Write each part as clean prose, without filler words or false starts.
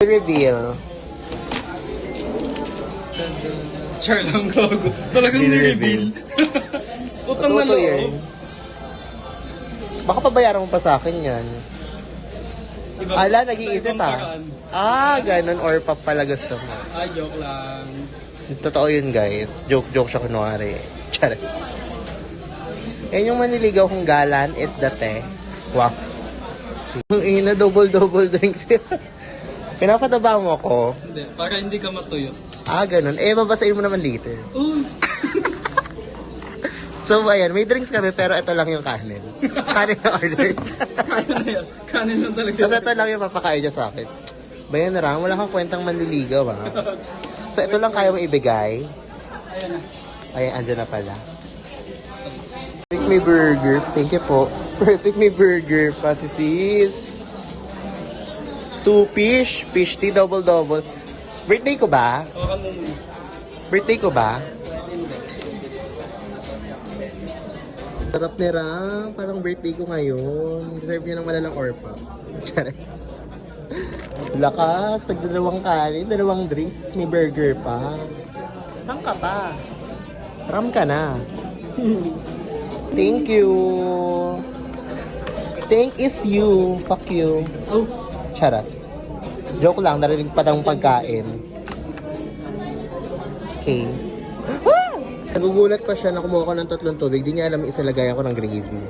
Reveal. Char lang gago. Talagang ni-reveal. Utang na loob. Baka pabayaran mo pa sa akin yan. Ala, nag-iisip ganun or pala gusto mo. Joke lang. Totoo yun guys. Joke siya kunwari. Char. Yan yung maniligaw kong galan is date. Wow. Yung ina, double drinks. Pinapataba mo ko. Hindi, para hindi ka matuyo. Ganun. Babasahin mo naman later. So, ayan, may drinks kami, pero ito lang yung kanin. Kanin na order. Kanin na yan. Kanin na talaga. Kasi ito lang yung papakain niya sa akin. Bayan na wala kang kwentang manliligaw, ha? So, ito lang kaya mo ibigay. Ayan na. Ayan, andyan na pala. Pick me burger. Thank you po. Pick me burger pa si sis. 2 fish tea double. Birthday ko ba? Birthday ko ba? Sarap ni Ram. Parang birthday ko ngayon. Deserve niya ng malalang orpa. Tsare. Lakas. Tagdalawang kanin, dalawang drinks. May burger pa. Saan ka pa? Ram ka na. Thank you. Thank is you. Fuck you. Charot. Joke lang, narinig pa ng pagkain. Okay. Nagugulat pa siya na kumuha ko ng 3 tubig. Di niya alam isalagay ako ng gravy.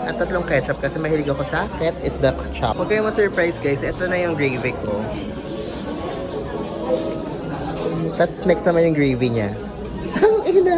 At 3 ketchup kasi mahilig ako sa ket is the ketchup. Huwag kayo ma-surprise guys. Ito na yung gravy ko. Tapos next naman yung gravy niya. Ang ina!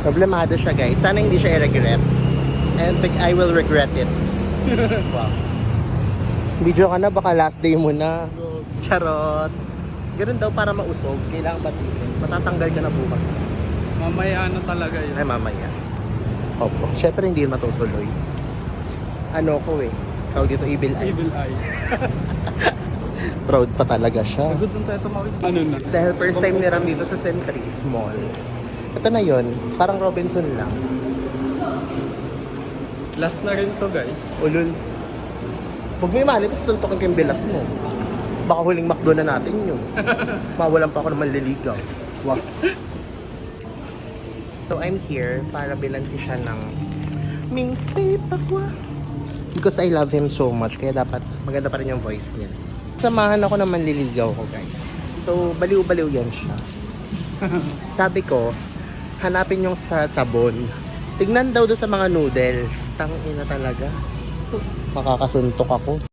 Problemado siya guys. Sana hindi siya i-regret. And I will regret it. Wow. Video ka na, baka last day mo na. Charot. Ganun daw para mausog. Kailangan batiin. Matatanggal ka na bukas. Mamaya talaga yun. Ay, mamaya. Opo. Siyempre hindi matutuloy. Ano ko Tawag dito, evil eye. Evil eye. Proud pa talaga siya. Nagutom tayo tumawid. Ano na? Dahil first time ni Ram dito sa Centuries Mall. Ito na yon, parang Robinson lang. Last na rin to guys. Ulul. Huwag mo imanip, suntokin kayong bilat mo. Baka huling McDo na natin yun. Mawalan pa ako ng manliligaw. Wow. So I'm here para bilansi siya ng Ming Spirit Aqua. Because I love him so much, kaya dapat maganda pa rin yung voice niya. Samahan ako ng manliligaw ko guys. So baliw-baliw yan siya. Sabi ko, hanapin yung sa sabon. Tignan daw doon sa mga noodles. Tangina talaga. Makakasuntok ako.